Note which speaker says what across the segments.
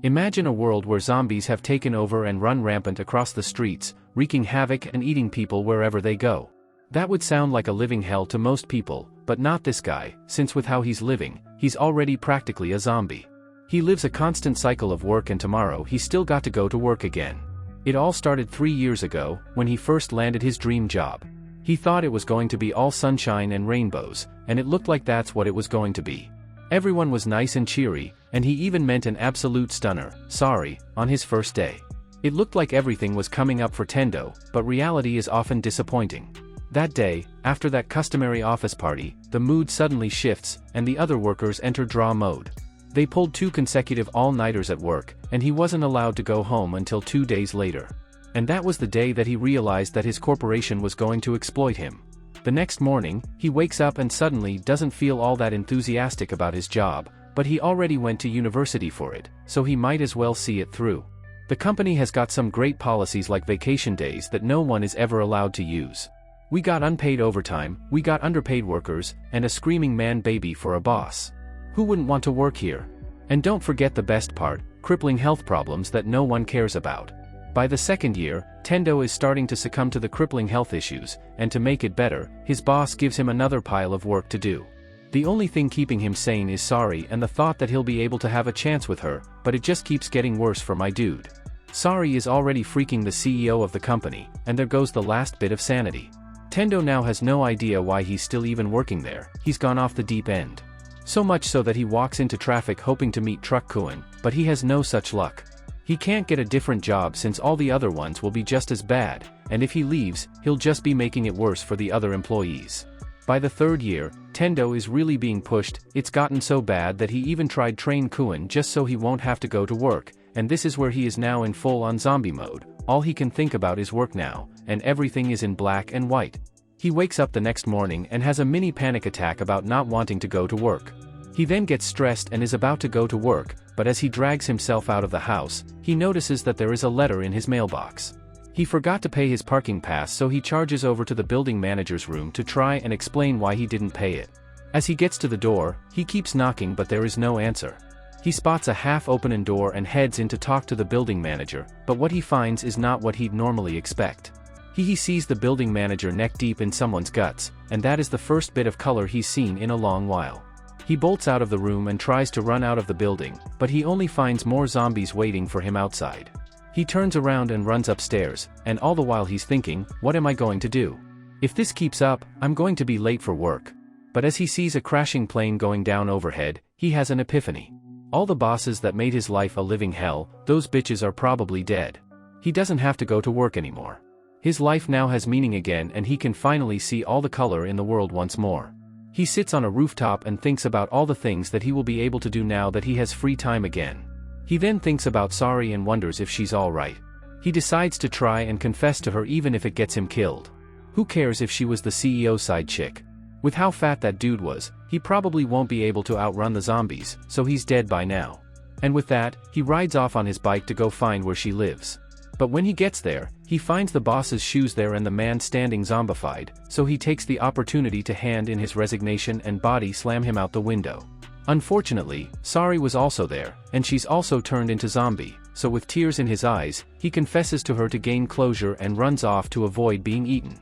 Speaker 1: Imagine a world where zombies have taken over and run rampant across the streets, wreaking havoc and eating people wherever they go. That would sound like a living hell to most people, but not this guy, since with how he's living, he's already practically a zombie. He lives a constant cycle of work and tomorrow he's still got to go to work again. It all started 3 years ago, when he first landed his dream job. He thought it was going to be all sunshine and rainbows, and it looked like that's what it was going to be. Everyone was nice and cheery, and he even meant an absolute stunner, sorry, on his first day. It looked like everything was coming up for Tendo, but reality is often disappointing. That day, after that customary office party, the mood suddenly shifts, and the other workers enter draw mode. They pulled 2 consecutive all-nighters at work, and he wasn't allowed to go home until 2 days later. And that was the day that he realized that his corporation was going to exploit him. The next morning, he wakes up and suddenly doesn't feel all that enthusiastic about his job, but he already went to university for it, so he might as well see it through. The company has got some great policies like vacation days that no one is ever allowed to use. We got unpaid overtime, we got underpaid workers, and a screaming man baby for a boss. Who wouldn't want to work here? And don't forget the best part, crippling health problems that no one cares about. By the second year, Tendo is starting to succumb to the crippling health issues, and to make it better, his boss gives him another pile of work to do. The only thing keeping him sane is Sari and the thought that he'll be able to have a chance with her, but it just keeps getting worse for my dude. Sari is already freaking the CEO of the company, and there goes the last bit of sanity. Tendo now has no idea why he's still even working there, he's gone off the deep end. So much so that he walks into traffic hoping to meet Truck Kuin, but he has no such luck. He can't get a different job since all the other ones will be just as bad, and if he leaves, he'll just be making it worse for the other employees. By the 3rd year, Tendo is really being pushed, it's gotten so bad that he even tried train Kuin just so he won't have to go to work, and this is where he is now in full-on zombie mode. All he can think about is work now, and everything is in black and white. He wakes up the next morning and has a mini panic attack about not wanting to go to work. He then gets stressed and is about to go to work, but as he drags himself out of the house, he notices that there is a letter in his mailbox. He forgot to pay his parking pass, so he charges over to the building manager's room to try and explain why he didn't pay it. As he gets to the door, he keeps knocking but there is no answer. He spots a half-open door and heads in to talk to the building manager, but what he finds is not what he'd normally expect. He sees the building manager neck deep in someone's guts, and that is the first bit of color he's seen in a long while. He bolts out of the room and tries to run out of the building, but he only finds more zombies waiting for him outside. He turns around and runs upstairs, and all the while he's thinking, what am I going to do? If this keeps up, I'm going to be late for work. But as he sees a crashing plane going down overhead, he has an epiphany. All the bosses that made his life a living hell, those bitches are probably dead. He doesn't have to go to work anymore. His life now has meaning again and he can finally see all the color in the world once more. He sits on a rooftop and thinks about all the things that he will be able to do now that he has free time again. He then thinks about Sari and wonders if she's alright. He decides to try and confess to her even if it gets him killed. Who cares if she was the CEO side chick? With how fat that dude was, he probably won't be able to outrun the zombies, so he's dead by now. And with that, he rides off on his bike to go find where she lives. But when he gets there, he finds the boss's shoes there and the man standing zombified, so he takes the opportunity to hand in his resignation and body slam him out the window. Unfortunately, Sari was also there, and she's also turned into zombie, so with tears in his eyes, he confesses to her to gain closure and runs off to avoid being eaten.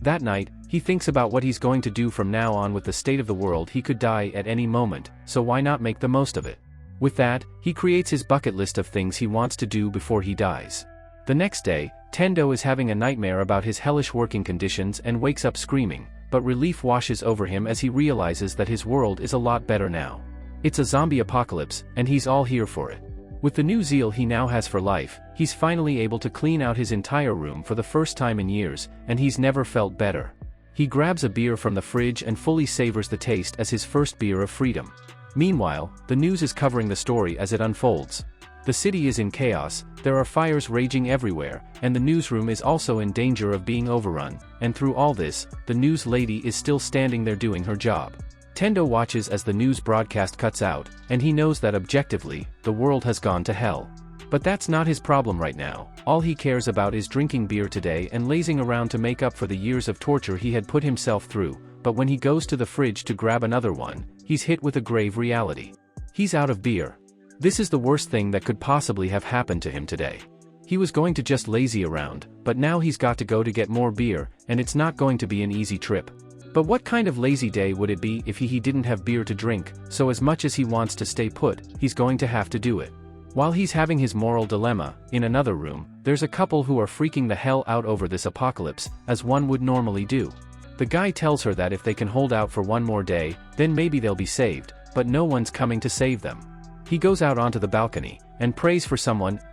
Speaker 1: That night, he thinks about what he's going to do from now on. With the state of the world, he could die at any moment, so why not make the most of it? With that, he creates his bucket list of things he wants to do before he dies. The next day, Tendo is having a nightmare about his hellish working conditions and wakes up screaming, but relief washes over him as he realizes that his world is a lot better now. It's a zombie apocalypse, and he's all here for it. With the new zeal he now has for life, he's finally able to clean out his entire room for the first time in years, and he's never felt better. He grabs a beer from the fridge and fully savors the taste as his first beer of freedom. Meanwhile, the news is covering the story as it unfolds. The city is in chaos, there are fires raging everywhere, and the newsroom is also in danger of being overrun, and through all this, the news lady is still standing there doing her job. Tendo watches as the news broadcast cuts out, and he knows that objectively, the world has gone to hell. But that's not his problem right now. All he cares about is drinking beer today and lazing around to make up for the years of torture he had put himself through, but when he goes to the fridge to grab another one, he's hit with a grave reality. He's out of beer. This is the worst thing that could possibly have happened to him today. He was going to just lazy around, but now he's got to go to get more beer, and it's not going to be an easy trip. But what kind of lazy day would it be if he didn't have beer to drink, so as much as he wants to stay put, he's going to have to do it. While he's having his moral dilemma, in another room, there's a couple who are freaking the hell out over this apocalypse, as one would normally do. The guy tells her that if they can hold out for one more day, then maybe they'll be saved, but no one's coming to save them. He goes out onto the balcony, and prays for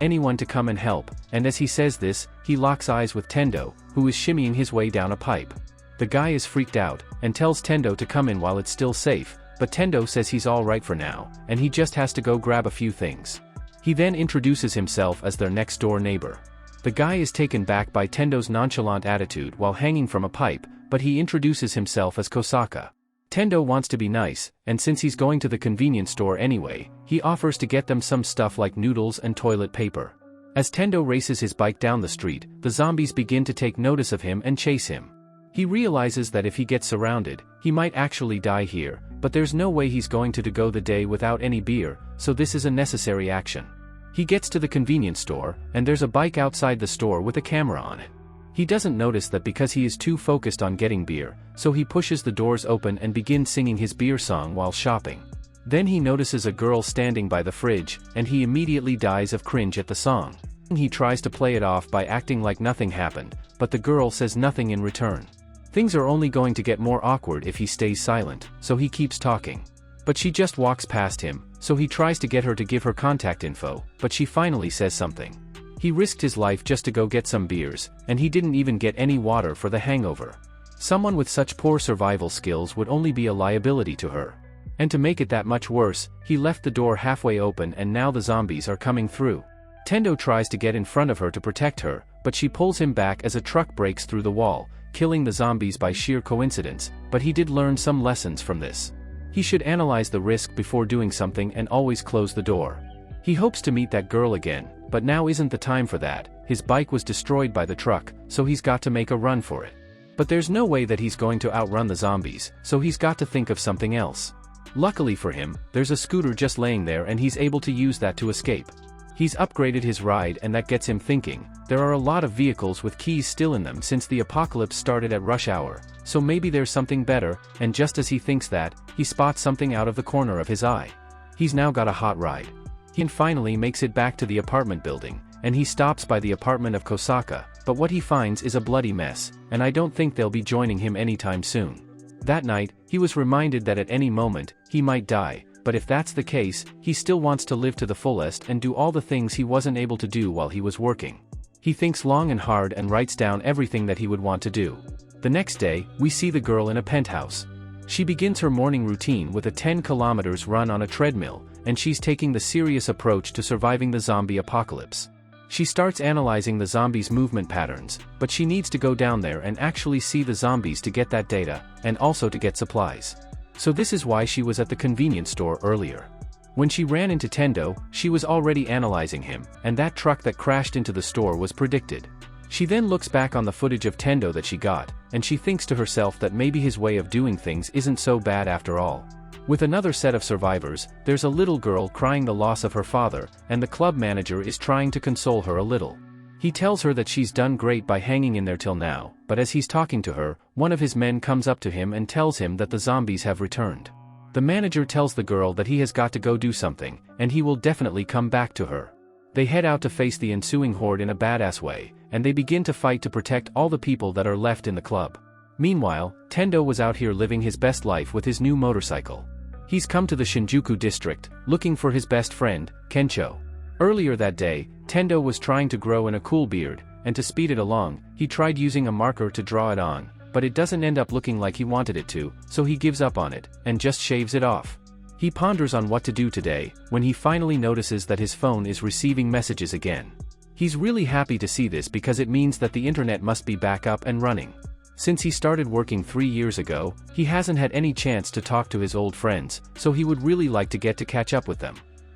Speaker 1: anyone to come and help, and as he says this, he locks eyes with Tendo, who is shimmying his way down a pipe. The guy is freaked out, and tells Tendo to come in while it's still safe, but Tendo says he's alright for now, and he just has to go grab a few things. He then introduces himself as their next-door neighbor. The guy is taken back by Tendo's nonchalant attitude while hanging from a pipe, but he introduces himself as Kosaka. Tendo wants to be nice, and since he's going to the convenience store anyway, he offers to get them some stuff like noodles and toilet paper. As Tendo races his bike down the street, the zombies begin to take notice of him and chase him. He realizes that if he gets surrounded, he might actually die here, but there's no way he's going to go the day without any beer, so this is a necessary action. He gets to the convenience store, and there's a bike outside the store with a camera on it. He doesn't notice that because he is too focused on getting beer, so he pushes the doors open and begins singing his beer song while shopping. Then he notices a girl standing by the fridge, and he immediately dies of cringe at the song. He tries to play it off by acting like nothing happened, but the girl says nothing in return. Things are only going to get more awkward if he stays silent, so he keeps talking. But she just walks past him, so he tries to get her to give her contact info, but she finally says something. He risked his life just to go get some beers, and he didn't even get any water for the hangover. Someone with such poor survival skills would only be a liability to her. And to make it that much worse, he left the door halfway open and now the zombies are coming through. Tendo tries to get in front of her to protect her, but she pulls him back as a truck breaks through the wall, killing the zombies by sheer coincidence, but he did learn some lessons from this. He should analyze the risk before doing something and always close the door. He hopes to meet that girl again, but now isn't the time for that. His bike was destroyed by the truck, so he's got to make a run for it. But there's no way that he's going to outrun the zombies, so he's got to think of something else. Luckily for him, there's a scooter just laying there and he's able to use that to escape. He's upgraded his ride and that gets him thinking, there are a lot of vehicles with keys still in them since the apocalypse started at rush hour, so maybe there's something better, and just as he thinks that, he spots something out of the corner of his eye. He's now got a hot ride. He finally makes it back to the apartment building, and he stops by the apartment of Kosaka, but what he finds is a bloody mess, and I don't think they'll be joining him anytime soon. That night, he was reminded that at any moment, he might die, but if that's the case, he still wants to live to the fullest and do all the things he wasn't able to do while he was working. He thinks long and hard and writes down everything that he would want to do. The next day, we see the girl in a penthouse. She begins her morning routine with a 10 kilometers run on a treadmill, and she's taking the serious approach to surviving the zombie apocalypse. She starts analyzing the zombies' movement patterns, but she needs to go down there and actually see the zombies to get that data, and also to get supplies. So this is why she was at the convenience store earlier. When she ran into Tendo, she was already analyzing him, and that truck that crashed into the store was predicted. She then looks back on the footage of Tendo that she got, and she thinks to herself that maybe his way of doing things isn't so bad after all. With another set of survivors, there's a little girl crying the loss of her father, and the club manager is trying to console her a little. He tells her that she's done great by hanging in there till now, but as he's talking to her, one of his men comes up to him and tells him that the zombies have returned. The manager tells the girl that he has got to go do something, and he will definitely come back to her. They head out to face the ensuing horde in a badass way, and they begin to fight to protect all the people that are left in the club. Meanwhile, Tendo was out here living his best life with his new motorcycle. He's come to the Shinjuku district, looking for his best friend, Kencho. Earlier that day, Tendo was trying to grow in a cool beard, and to speed it along, he tried using a marker to draw it on, but it doesn't end up looking like he wanted it to, so he gives up on it, and just shaves it off. He ponders on what to do today, when he finally notices that his phone is receiving messages again. He's really happy to see this because it means that the internet must be back up and running. Since he started working 3 years ago, he hasn't had any chance to talk to his old friends, so he would really like to get to catch up with them.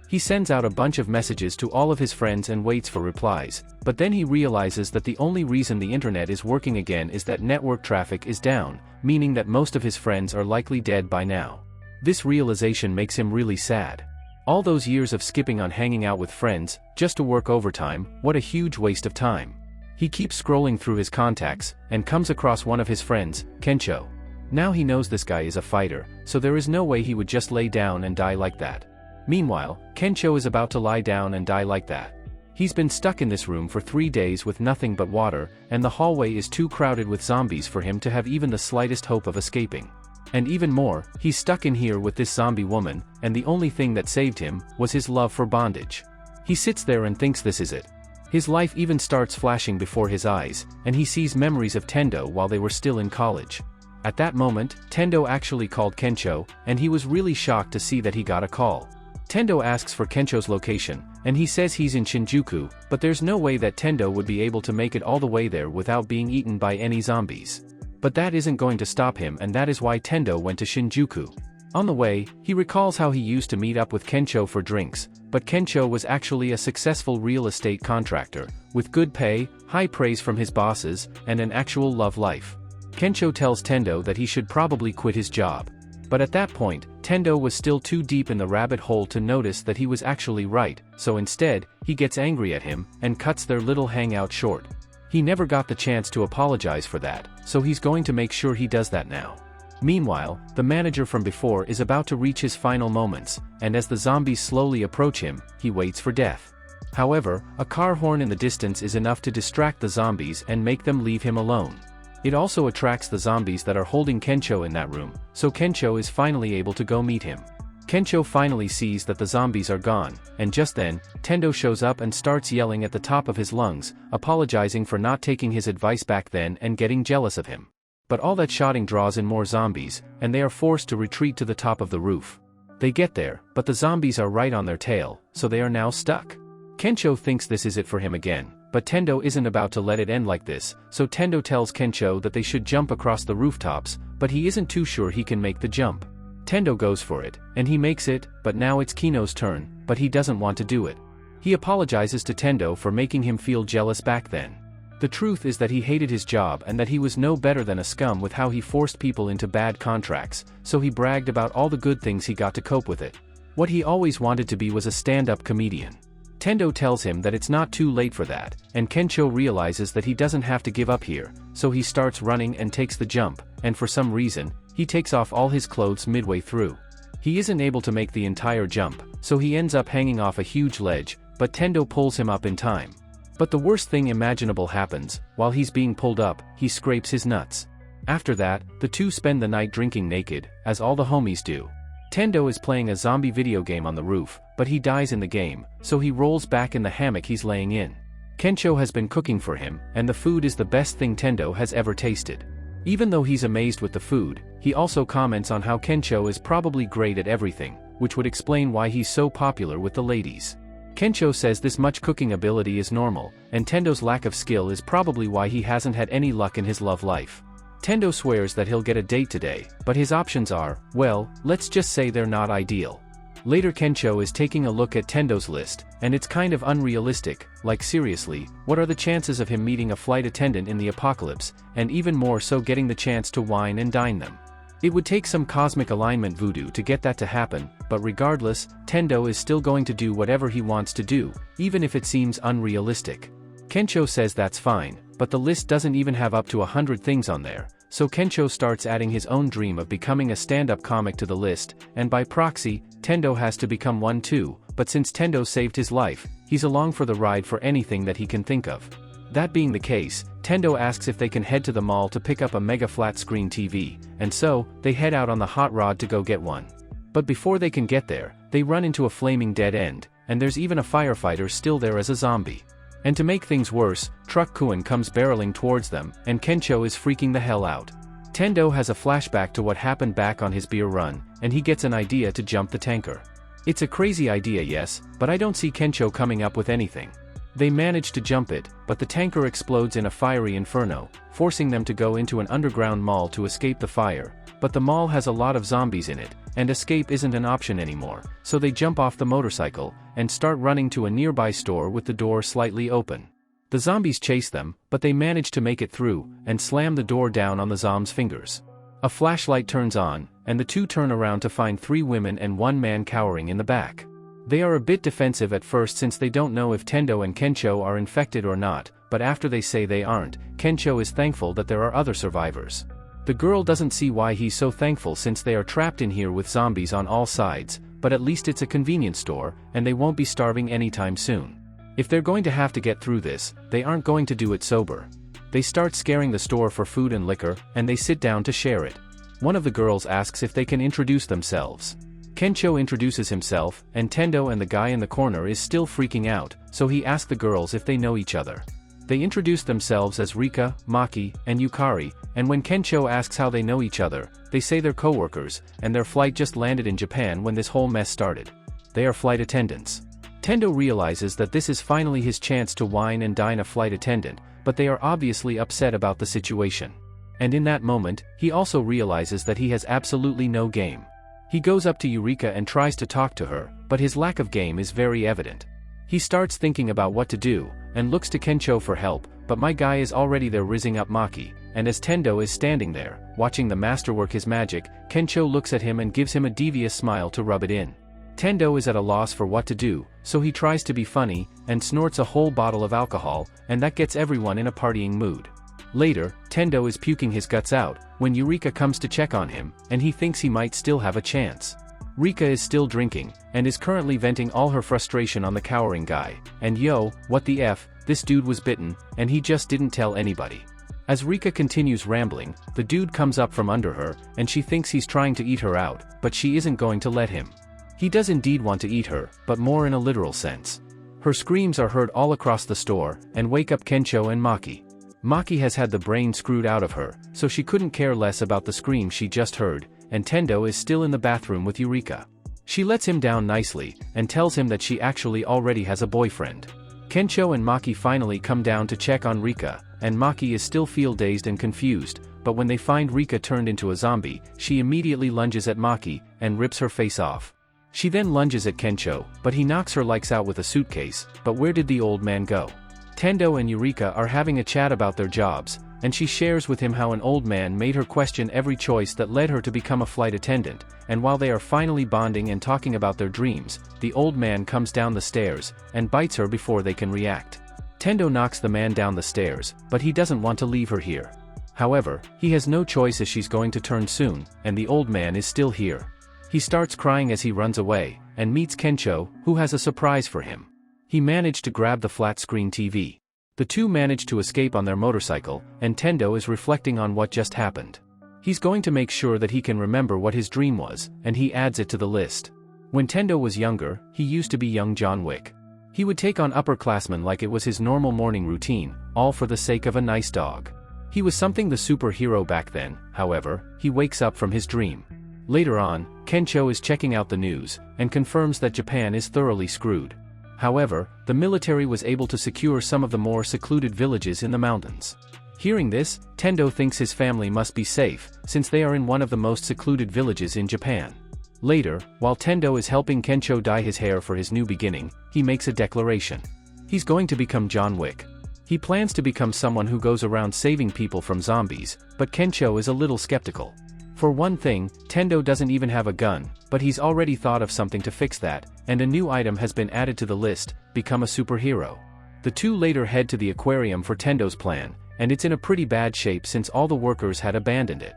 Speaker 1: He sends out a bunch of messages to all of his friends and waits for replies, but then he realizes that the only reason the internet is working again is that network traffic is down, meaning that most of his friends are likely dead by now. This realization makes him really sad. All those years of skipping on hanging out with friends, just to work overtime, what a huge waste of time. He keeps scrolling through his contacts, and comes across one of his friends, Kensho. Now he knows this guy is a fighter, so there is no way he would just lay down and die like that. Meanwhile, Kensho is about to lie down and die like that. He's been stuck in this room for 3 days with nothing but water, and the hallway is too crowded with zombies for him to have even the slightest hope of escaping. And even more, he's stuck in here with this zombie woman, and the only thing that saved him was his love for bondage. He sits there and thinks this is it. His life even starts flashing before his eyes, and he sees memories of Tendo while they were still in college. At that moment, Tendo actually called Kensho, and he was really shocked to see that he got a call. Tendo asks for Kensho's location, and he says he's in Shinjuku, but there's no way that Tendo would be able to make it all the way there without being eaten by any zombies. But that isn't going to stop him, and that is why Tendo went to Shinjuku. On the way, he recalls how he used to meet up with Kensho for drinks, but Kensho was actually a successful real estate contractor, with good pay, high praise from his bosses, and an actual love life. Kensho tells Tendo that he should probably quit his job. But at that point, Tendo was still too deep in the rabbit hole to notice that he was actually right, so instead, he gets angry at him, and cuts their little hangout short. He never got the chance to apologize for that, so he's going to make sure he does that now. Meanwhile, the manager from before is about to reach his final moments, and as the zombies slowly approach him, he waits for death. However, a car horn in the distance is enough to distract the zombies and make them leave him alone. It also attracts the zombies that are holding Kensho in that room, so Kensho is finally able to go meet him. Kensho finally sees that the zombies are gone, and just then, Tendo shows up and starts yelling at the top of his lungs, apologizing for not taking his advice back then and getting jealous of him. But all that shouting draws in more zombies, and they are forced to retreat to the top of the roof. They get there, but the zombies are right on their tail, so they are now stuck. Kensho thinks this is it for him again, but Tendo isn't about to let it end like this, so Tendo tells Kensho that they should jump across the rooftops, but he isn't too sure he can make the jump. Tendo goes for it, and he makes it, but now it's Kino's turn, but he doesn't want to do it. He apologizes to Tendo for making him feel jealous back then. The truth is that he hated his job and that he was no better than a scum with how he forced people into bad contracts, so he bragged about all the good things he got to cope with it. What he always wanted to be was a stand-up comedian. Tendo tells him that it's not too late for that, and Kensho realizes that he doesn't have to give up here, so he starts running and takes the jump, and for some reason, he takes off all his clothes midway through. He isn't able to make the entire jump, so he ends up hanging off a huge ledge, but Tendo pulls him up in time. But the worst thing imaginable happens. While he's being pulled up, he scrapes his nuts. After that, the two spend the night drinking naked, as all the homies do. Tendo is playing a zombie video game on the roof, but he dies in the game, so he rolls back in the hammock he's laying in. Kensho has been cooking for him, and the food is the best thing Tendo has ever tasted. Even though he's amazed with the food, he also comments on how Kensho is probably great at everything, which would explain why he's so popular with the ladies. Kensho says this much cooking ability is normal, and Tendo's lack of skill is probably why he hasn't had any luck in his love life. Tendo swears that he'll get a date today, but his options are, well, let's just say they're not ideal. Later Kensho is taking a look at Tendo's list, and it's kind of unrealistic, like seriously, what are the chances of him meeting a flight attendant in the apocalypse, and even more so getting the chance to wine and dine them? It would take some cosmic alignment voodoo to get that to happen, but regardless, Tendo is still going to do whatever he wants to do, even if it seems unrealistic. Kensho says that's fine, but the list doesn't even have up to 100 things on there, so Kensho starts adding his own dream of becoming a stand-up comic to the list, and by proxy, Tendo has to become one too, but since Tendo saved his life, he's along for the ride for anything that he can think of. That being the case, Tendo asks if they can head to the mall to pick up a mega flat-screen TV, and so, they head out on the hot rod to go get one. But before they can get there, they run into a flaming dead end, and there's even a firefighter still there as a zombie. And to make things worse, Truck Kuin comes barreling towards them, and Kensho is freaking the hell out. Tendo has a flashback to what happened back on his beer run, and he gets an idea to jump the tanker. It's a crazy idea, yes, but I don't see Kensho coming up with anything. They manage to jump it, but the tanker explodes in a fiery inferno, forcing them to go into an underground mall to escape the fire, but the mall has a lot of zombies in it, and escape isn't an option anymore, so they jump off the motorcycle, and start running to a nearby store with the door slightly open. The zombies chase them, but they manage to make it through, and slam the door down on the zomb's fingers. A flashlight turns on, and the two turn around to find 3 women and 1 man cowering in the back. They are a bit defensive at first since they don't know if Tendo and Kencho are infected or not, but after they say they aren't, Kencho is thankful that there are other survivors. The girl doesn't see why he's so thankful since they are trapped in here with zombies on all sides, but at least it's a convenience store, and they won't be starving anytime soon. If they're going to have to get through this, they aren't going to do it sober. They start scaring the store for food and liquor, and they sit down to share it. One of the girls asks if they can introduce themselves. Kencho introduces himself, and Tendo and the guy in the corner is still freaking out, so he asks the girls if they know each other. They introduce themselves as Rika, Maki, and Yukari, and when Kencho asks how they know each other, they say they're co-workers, and their flight just landed in Japan when this whole mess started. They are flight attendants. Tendo realizes that this is finally his chance to wine and dine a flight attendant, but they are obviously upset about the situation. And in that moment, he also realizes that he has absolutely no game. He goes up to Eureka and tries to talk to her, but his lack of game is very evident. He starts thinking about what to do, and looks to Kencho for help, but my guy is already there rizzing up Maki, and as Tendo is standing there, watching the master work his magic, Kencho looks at him and gives him a devious smile to rub it in. Tendo is at a loss for what to do, so he tries to be funny, and snorts a whole bottle of alcohol, and that gets everyone in a partying mood. Later, Tendo is puking his guts out, when Eureka comes to check on him, and he thinks he might still have a chance. Rika is still drinking, and is currently venting all her frustration on the cowering guy, and yo, what the F, this dude was bitten, and he just didn't tell anybody. As Rika continues rambling, the dude comes up from under her, and she thinks he's trying to eat her out, but she isn't going to let him. He does indeed want to eat her, but more in a literal sense. Her screams are heard all across the store, and wake up Kencho and Maki. Maki has had the brain screwed out of her, so she couldn't care less about the scream she just heard, and Tendo is still in the bathroom with Eureka. She lets him down nicely, and tells him that she actually already has a boyfriend. Kencho and Maki finally come down to check on Rika, and Maki is still feel dazed and confused, but when they find Rika turned into a zombie, she immediately lunges at Maki, and rips her face off. She then lunges at Kencho, but he knocks her lights out with a suitcase, but where did the old man go? Tendo and Eureka are having a chat about their jobs, and she shares with him how an old man made her question every choice that led her to become a flight attendant, and while they are finally bonding and talking about their dreams, the old man comes down the stairs, and bites her before they can react. Tendo knocks the man down the stairs, but he doesn't want to leave her here. However, he has no choice as she's going to turn soon, and the old man is still here. He starts crying as he runs away, and meets Kencho, who has a surprise for him. He managed to grab the flat-screen TV. The two manage to escape on their motorcycle, and Tendo is reflecting on what just happened. He's going to make sure that he can remember what his dream was, and he adds it to the list. When Tendo was younger, he used to be young John Wick. He would take on upperclassmen like it was his normal morning routine, all for the sake of a nice dog. He was something the superhero back then, however, he wakes up from his dream. Later on, Kencho is checking out the news, and confirms that Japan is thoroughly screwed. However, the military was able to secure some of the more secluded villages in the mountains. Hearing this, Tendo thinks his family must be safe, since they are in one of the most secluded villages in Japan. Later, while Tendo is helping Kencho dye his hair for his new beginning, he makes a declaration. He's going to become John Wick. He plans to become someone who goes around saving people from zombies, but Kencho is a little skeptical. For one thing, Tendo doesn't even have a gun, but he's already thought of something to fix that, and a new item has been added to the list, become a superhero. The two later head to the aquarium for Tendo's plan, and it's in a pretty bad shape since all the workers had abandoned it.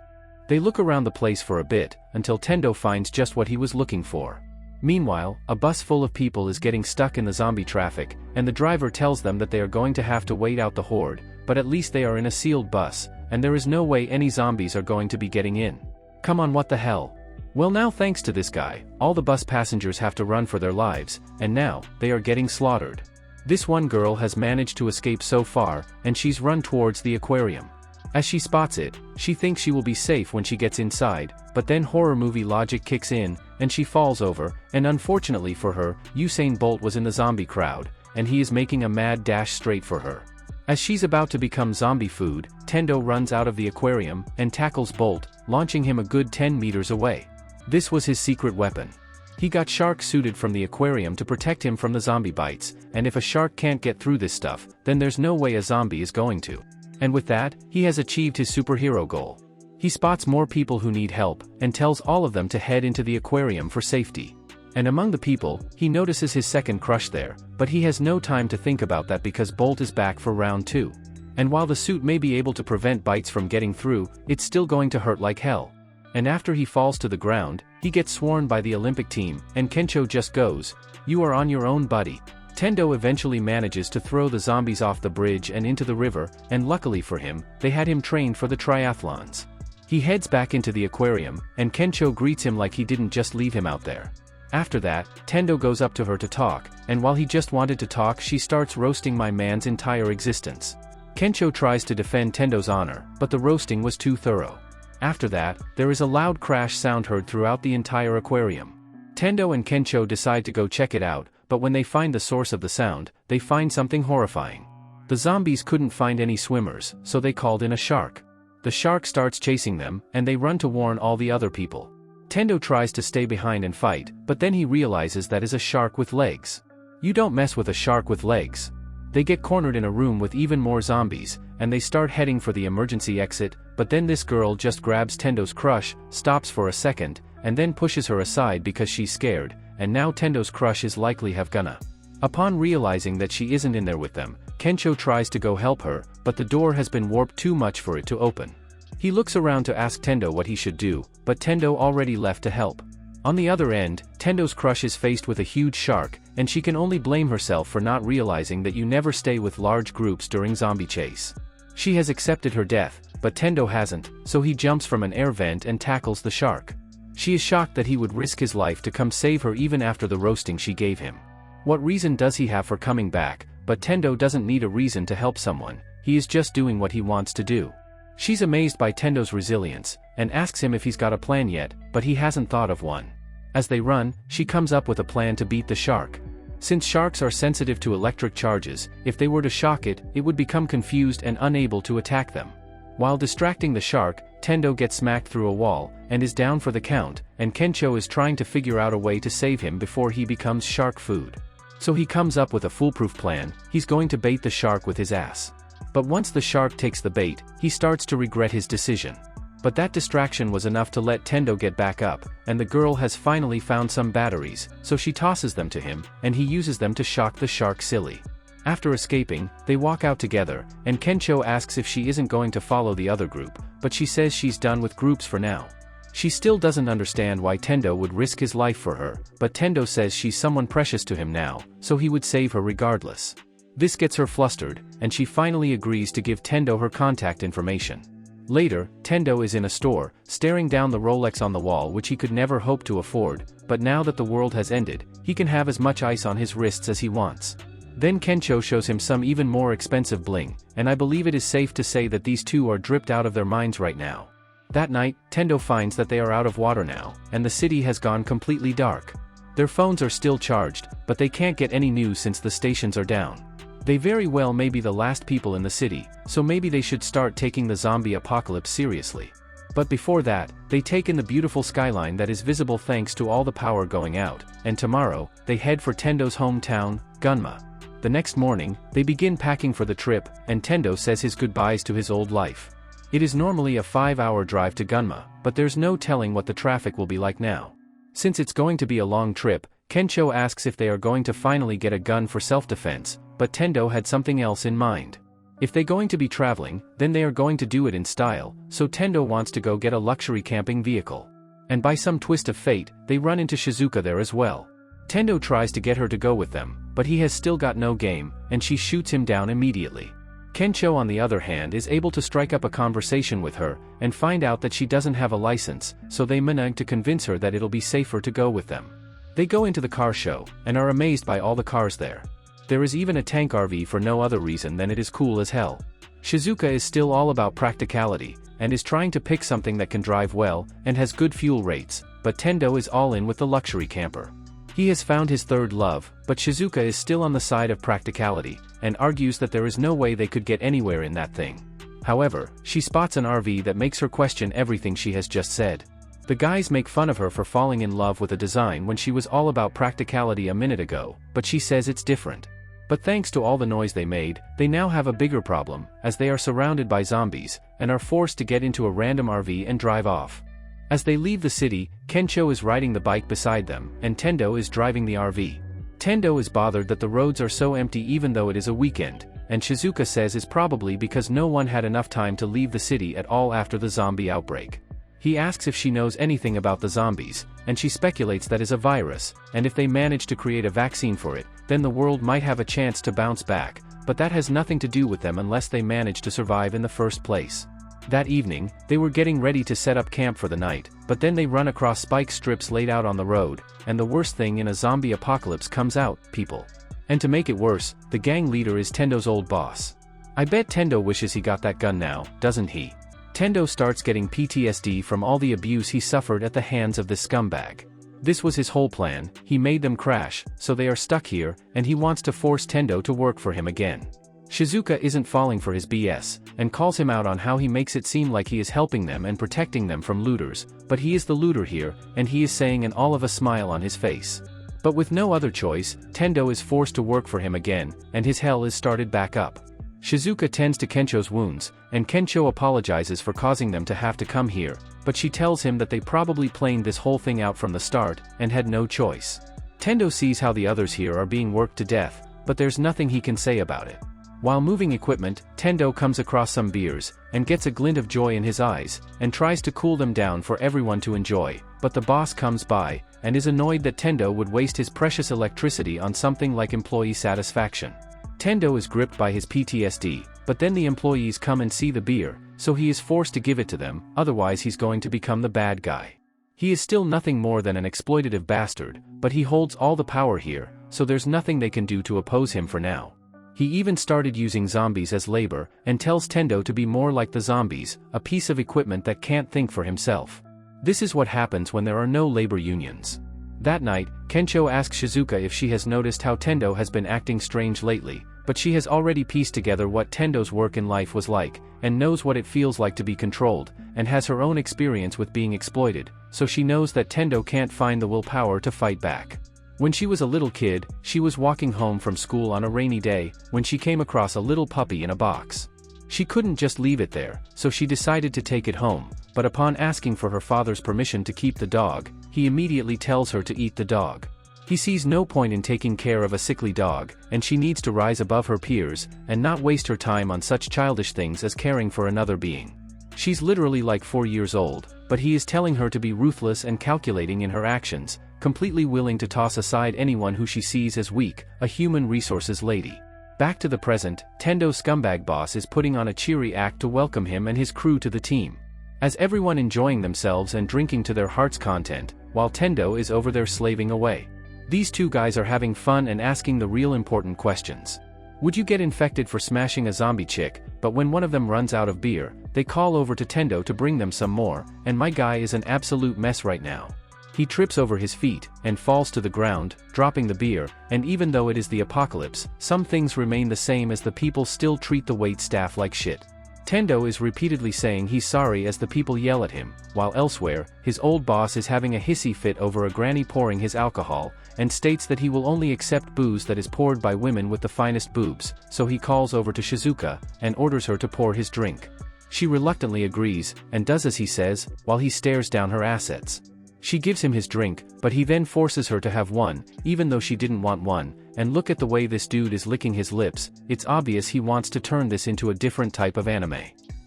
Speaker 1: They look around the place for a bit, until Tendo finds just what he was looking for. Meanwhile, a bus full of people is getting stuck in the zombie traffic, and the driver tells them that they are going to have to wait out the horde, but at least they are in a sealed bus, and there is no way any zombies are going to be getting in. Come on, what the hell? Well, now thanks to this guy, all the bus passengers have to run for their lives, and now, they are getting slaughtered. This one girl has managed to escape so far, and she's run towards the aquarium. As she spots it, she thinks she will be safe when she gets inside, but then horror movie logic kicks in, and she falls over, and unfortunately for her, Usain Bolt was in the zombie crowd, and he is making a mad dash straight for her. As she's about to become zombie food, Tendo runs out of the aquarium, and tackles Bolt, launching him a good 10 meters away. This was his secret weapon. He got shark suited from the aquarium to protect him from the zombie bites, and if a shark can't get through this stuff, then there's no way a zombie is going to. And with that, he has achieved his superhero goal. He spots more people who need help, and tells all of them to head into the aquarium for safety. And among the people, he notices his second crush there, but he has no time to think about that because Bolt is back for round 2. And while the suit may be able to prevent bites from getting through, it's still going to hurt like hell. And after he falls to the ground, he gets sworn by the Olympic team, and Kencho just goes, "You are on your own, buddy." Tendo eventually manages to throw the zombies off the bridge and into the river, and luckily for him, they had him trained for the triathlons. He heads back into the aquarium, and Kencho greets him like he didn't just leave him out there. After that, Tendo goes up to her to talk, and while he just wanted to talk, she starts roasting my man's entire existence. Kencho tries to defend Tendo's honor, but the roasting was too thorough. After that, there is a loud crash sound heard throughout the entire aquarium. Tendo and Kencho decide to go check it out, but when they find the source of the sound, they find something horrifying. The zombies couldn't find any swimmers, so they called in a shark. The shark starts chasing them, and they run to warn all the other people. Tendo tries to stay behind and fight, but then he realizes that is a shark with legs. You don't mess with a shark with legs. They get cornered in a room with even more zombies, and they start heading for the emergency exit, but then this girl just grabs Tendo's crush, stops for a second, and then pushes her aside because she's scared, and now Tendo's crush is likely have gonna. Upon realizing that she isn't in there with them, Kencho tries to go help her, but the door has been warped too much for it to open. He looks around to ask Tendo what he should do, but Tendo already left to help. On the other end, Tendo's crush is faced with a huge shark, and she can only blame herself for not realizing that you never stay with large groups during zombie chase. She has accepted her death, but Tendo hasn't, so he jumps from an air vent and tackles the shark. She is shocked that he would risk his life to come save her even after the roasting she gave him. What reason does he have for coming back? But Tendo doesn't need a reason to help someone, he is just doing what he wants to do. She's amazed by Tendo's resilience, and asks him if he's got a plan yet, but he hasn't thought of one. As they run, she comes up with a plan to beat the shark. Since sharks are sensitive to electric charges, if they were to shock it, it would become confused and unable to attack them. While distracting the shark, Tendo gets smacked through a wall, and is down for the count, and Kencho is trying to figure out a way to save him before he becomes shark food. So he comes up with a foolproof plan, he's going to bait the shark with his ass. But once the shark takes the bait, he starts to regret his decision. But that distraction was enough to let Tendo get back up, and the girl has finally found some batteries, so she tosses them to him, and he uses them to shock the shark silly. After escaping, they walk out together, and Kencho asks if she isn't going to follow the other group, but she says she's done with groups for now. She still doesn't understand why Tendo would risk his life for her, but Tendo says she's someone precious to him now, so he would save her regardless. This gets her flustered, and she finally agrees to give Tendo her contact information. Later, Tendo is in a store, staring down the Rolex on the wall which he could never hope to afford, but now that the world has ended, he can have as much ice on his wrists as he wants. Then Kencho shows him some even more expensive bling, and I believe it is safe to say that these two are dripped out of their minds right now. That night, Tendo finds that they are out of water now, and the city has gone completely dark. Their phones are still charged, but they can't get any news since the stations are down. They very well may be the last people in the city, so maybe they should start taking the zombie apocalypse seriously. But before that, they take in the beautiful skyline that is visible thanks to all the power going out, and tomorrow, they head for Tendo's hometown, Gunma. The next morning, they begin packing for the trip, and Tendo says his goodbyes to his old life. It is normally a 5-hour drive to Gunma, but there's no telling what the traffic will be like now. Since it's going to be a long trip, Kencho asks if they are going to finally get a gun for self-defense, but Tendo had something else in mind. If they're going to be traveling, then they are going to do it in style, so Tendo wants to go get a luxury camping vehicle. And by some twist of fate, they run into Shizuka there as well. Tendo tries to get her to go with them, but he has still got no game, and she shoots him down immediately. Kencho on the other hand is able to strike up a conversation with her, and find out that she doesn't have a license, so they manage to convince her that it'll be safer to go with them. They go into the car show, and are amazed by all the cars there. There is even a tank RV for no other reason than it is cool as hell. Shizuka is still all about practicality, and is trying to pick something that can drive well, and has good fuel rates, but Tendo is all in with the luxury camper. He has found his third love, but Shizuka is still on the side of practicality, and argues that there is no way they could get anywhere in that thing. However, she spots an RV that makes her question everything she has just said. The guys make fun of her for falling in love with a design when she was all about practicality a minute ago, but she says it's different. But thanks to all the noise they made, they now have a bigger problem, as they are surrounded by zombies, and are forced to get into a random RV and drive off. As they leave the city, Kencho is riding the bike beside them, and Tendo is driving the RV. Tendo is bothered that the roads are so empty even though it is a weekend, and Shizuka says it's probably because no one had enough time to leave the city at all after the zombie outbreak. He asks if she knows anything about the zombies, and she speculates that is a virus, and if they manage to create a vaccine for it, then the world might have a chance to bounce back, but that has nothing to do with them unless they manage to survive in the first place. That evening, they were getting ready to set up camp for the night, but then they run across spike strips laid out on the road, and the worst thing in a zombie apocalypse comes out, people. And to make it worse, the gang leader is Tendo's old boss. I bet Tendo wishes he got that gun now, doesn't he? Tendo starts getting PTSD from all the abuse he suffered at the hands of this scumbag. This was his whole plan, he made them crash, so they are stuck here, and he wants to force Tendo to work for him again. Shizuka isn't falling for his BS, and calls him out on how he makes it seem like he is helping them and protecting them from looters, but he is the looter here, and he is saying an all of a smile on his face. But with no other choice, Tendo is forced to work for him again, and his hell is started back up. Shizuka tends to Kencho's wounds, and Kencho apologizes for causing them to have to come here, but she tells him that they probably planned this whole thing out from the start, and had no choice. Tendo sees how the others here are being worked to death, but there's nothing he can say about it. While moving equipment, Tendo comes across some beers, and gets a glint of joy in his eyes, and tries to cool them down for everyone to enjoy, but the boss comes by, and is annoyed that Tendo would waste his precious electricity on something like employee satisfaction. Tendo is gripped by his PTSD, but then the employees come and see the beer, so he is forced to give it to them, otherwise he's going to become the bad guy. He is still nothing more than an exploitative bastard, but he holds all the power here, so there's nothing they can do to oppose him for now. He even started using zombies as labor, and tells Tendo to be more like the zombies, a piece of equipment that can't think for himself. This is what happens when there are no labor unions. That night, Kencho asks Shizuka if she has noticed how Tendo has been acting strange lately, but she has already pieced together what Tendo's work in life was like, and knows what it feels like to be controlled, and has her own experience with being exploited, so she knows that Tendo can't find the willpower to fight back. When she was a little kid, she was walking home from school on a rainy day, when she came across a little puppy in a box. She couldn't just leave it there, so she decided to take it home, but upon asking for her father's permission to keep the dog, he immediately tells her to eat the dog. He sees no point in taking care of a sickly dog, and she needs to rise above her peers, and not waste her time on such childish things as caring for another being. She's literally like 4 years old, but he is telling her to be ruthless and calculating in her actions, completely willing to toss aside anyone who she sees as weak, a human resources lady. Back to the present, Tendo's scumbag boss is putting on a cheery act to welcome him and his crew to the team. As everyone enjoying themselves and drinking to their heart's content, while Tendo is over there slaving away. These two guys are having fun and asking the real important questions. Would you get infected for smashing a zombie chick, but when one of them runs out of beer, they call over to Tendo to bring them some more, and my guy is an absolute mess right now. He trips over his feet, and falls to the ground, dropping the beer, and even though it is the apocalypse, some things remain the same as the people still treat the wait staff like shit. Tendo is repeatedly saying he's sorry as the people yell at him, while elsewhere, his old boss is having a hissy fit over a granny pouring his alcohol, and states that he will only accept booze that is poured by women with the finest boobs, so he calls over to Shizuka, and orders her to pour his drink. She reluctantly agrees, and does as he says, while he stares down her assets. She gives him his drink, but he then forces her to have one, even though she didn't want one, and look at the way this dude is licking his lips, it's obvious he wants to turn this into a different type of anime.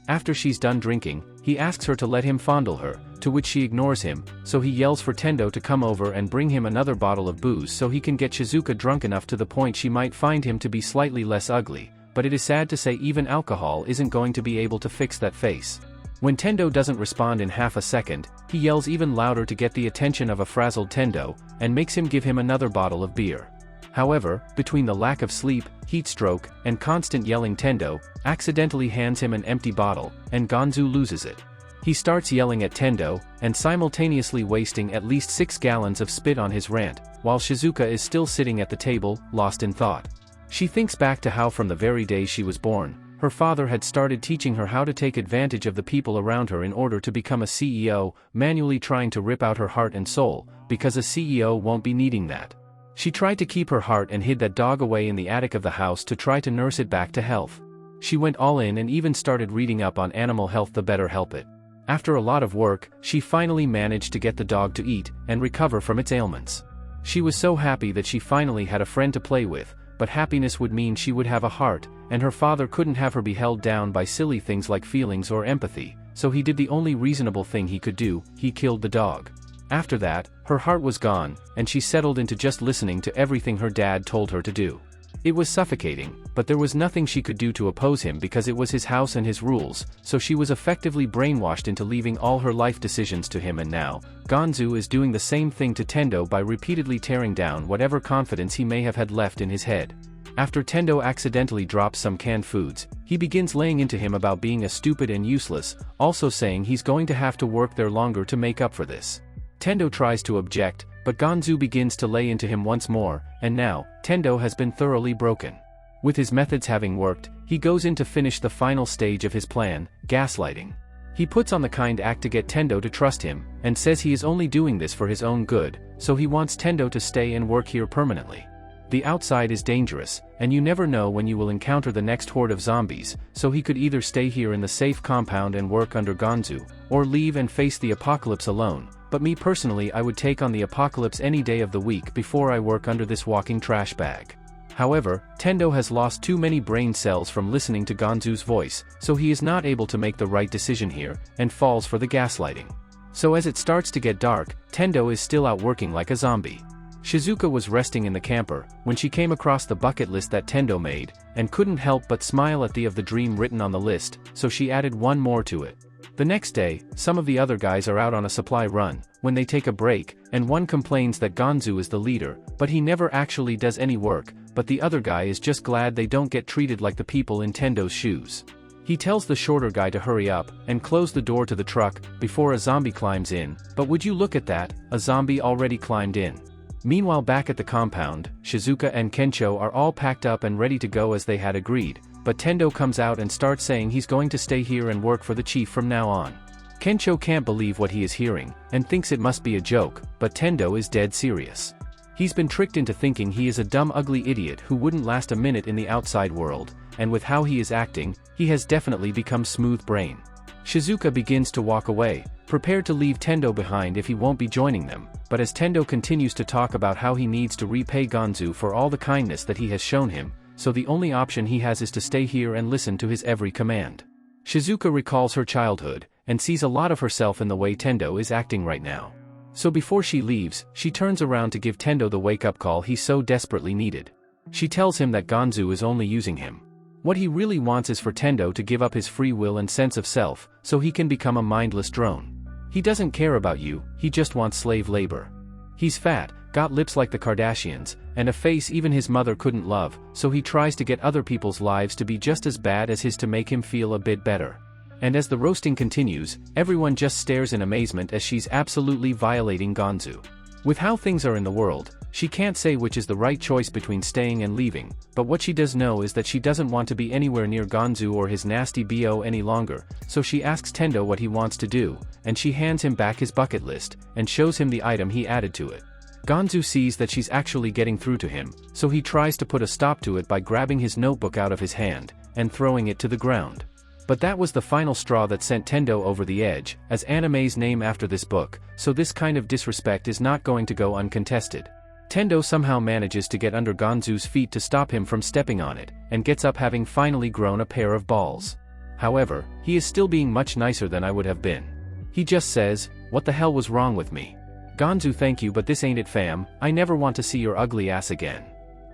Speaker 1: After she's done drinking, he asks her to let him fondle her, to which she ignores him, so he yells for Tendo to come over and bring him another bottle of booze so he can get Shizuka drunk enough to the point she might find him to be slightly less ugly, but it is sad to say even alcohol isn't going to be able to fix that face. When Tendo doesn't respond in half a second, he yells even louder to get the attention of a frazzled Tendo, and makes him give him another bottle of beer. However, between the lack of sleep, heat stroke, and constant yelling, Tendo accidentally hands him an empty bottle, and Gonzu loses it. He starts yelling at Tendo, and simultaneously wasting at least 6 gallons of spit on his rant, while Shizuka is still sitting at the table, lost in thought. She thinks back to how from the very day she was born, her father had started teaching her how to take advantage of the people around her in order to become a CEO, manually trying to rip out her heart and soul, because a CEO won't be needing that. She tried to keep her heart and hid that dog away in the attic of the house to try to nurse it back to health. She went all in and even started reading up on animal health to better help it. After a lot of work, she finally managed to get the dog to eat and recover from its ailments. She was so happy that she finally had a friend to play with, but happiness would mean she would have a heart, and her father couldn't have her be held down by silly things like feelings or empathy, so he did the only reasonable thing he could do: he killed the dog. After that, her heart was gone, and she settled into just listening to everything her dad told her to do. It was suffocating, but there was nothing she could do to oppose him because it was his house and his rules, so she was effectively brainwashed into leaving all her life decisions to him, and now, Gonzu is doing the same thing to Tendo by repeatedly tearing down whatever confidence he may have had left in his head. After Tendo accidentally drops some canned foods, he begins laying into him about being a stupid and useless, also saying he's going to have to work there longer to make up for this. Tendo tries to object, but Gonzu begins to lay into him once more, and now, Tendo has been thoroughly broken. With his methods having worked, he goes in to finish the final stage of his plan: gaslighting. He puts on the kind act to get Tendo to trust him, and says he is only doing this for his own good, so he wants Tendo to stay and work here permanently. The outside is dangerous, and you never know when you will encounter the next horde of zombies, so he could either stay here in the safe compound and work under Gonzu, or leave and face the apocalypse alone. But me personally, I would take on the apocalypse any day of the week before I work under this walking trash bag. However, Tendo has lost too many brain cells from listening to Gonzu's voice, so he is not able to make the right decision here, and falls for the gaslighting. So as it starts to get dark, Tendo is still out working like a zombie. Shizuka was resting in the camper, when she came across the bucket list that Tendo made, and couldn't help but smile at the dream written on the list, so she added one more to it. The next day, some of the other guys are out on a supply run, when they take a break, and one complains that Gonzu is the leader, but he never actually does any work, but the other guy is just glad they don't get treated like the people in Tendo's shoes. He tells the shorter guy to hurry up, and close the door to the truck, before a zombie climbs in, but would you look at that, a zombie already climbed in. Meanwhile, back at the compound, Shizuka and Kencho are all packed up and ready to go as they had agreed, but Tendo comes out and starts saying he's going to stay here and work for the chief from now on. Kencho can't believe what he is hearing, and thinks it must be a joke, but Tendo is dead serious. He's been tricked into thinking he is a dumb ugly idiot who wouldn't last a minute in the outside world, and with how he is acting, he has definitely become smooth brain. Shizuka begins to walk away, prepared to leave Tendo behind if he won't be joining them, but as Tendo continues to talk about how he needs to repay Gonzu for all the kindness that he has shown him, so the only option he has is to stay here and listen to his every command. Shizuka recalls her childhood, and sees a lot of herself in the way Tendo is acting right now. So before she leaves, she turns around to give Tendo the wake-up call he so desperately needed. She tells him that Gonzu is only using him. What he really wants is for Tendo to give up his free will and sense of self, so he can become a mindless drone. He doesn't care about you, he just wants slave labor. He's fat, got lips like the Kardashians, and a face even his mother couldn't love, so he tries to get other people's lives to be just as bad as his to make him feel a bit better. And as the roasting continues, everyone just stares in amazement as she's absolutely violating Gonzu. With how things are in the world, she can't say which is the right choice between staying and leaving, but what she does know is that she doesn't want to be anywhere near Gonzu or his nasty BO any longer, so she asks Tendo what he wants to do, and she hands him back his bucket list, and shows him the item he added to it. Gonzu sees that she's actually getting through to him, so he tries to put a stop to it by grabbing his notebook out of his hand, and throwing it to the ground. But that was the final straw that sent Tendo over the edge, as anime's name after this book, so this kind of disrespect is not going to go uncontested. Tendo somehow manages to get under Gonzu's feet to stop him from stepping on it, and gets up having finally grown a pair of balls. However, he is still being much nicer than I would have been. He just says, "What the hell was wrong with me? Gonzu, thank you, but this ain't it, fam. I never want to see your ugly ass again."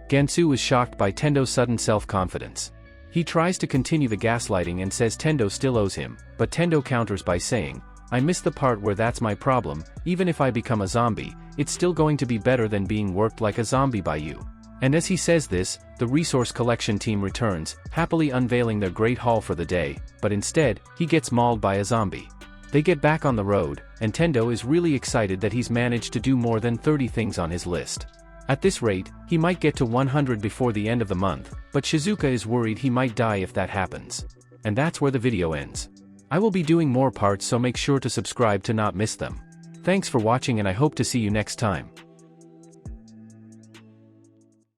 Speaker 1: Gansu is shocked by Tendo's sudden self-confidence. He tries to continue the gaslighting and says Tendo still owes him, but Tendo counters by saying, "I missed the part where that's my problem. Even if I become a zombie, it's still going to be better than being worked like a zombie by you." And as he says this, the resource collection team returns, happily unveiling their great haul for the day, but instead, he gets mauled by a zombie. They get back on the road, and Tendo is really excited that he's managed to do more than 30 things on his list. At this rate, he might get to 100 before the end of the month, but Shizuka is worried he might die if that happens. And that's where the video ends. I will be doing more parts, so make sure to subscribe to not miss them. Thanks for watching, and I hope to see you next time.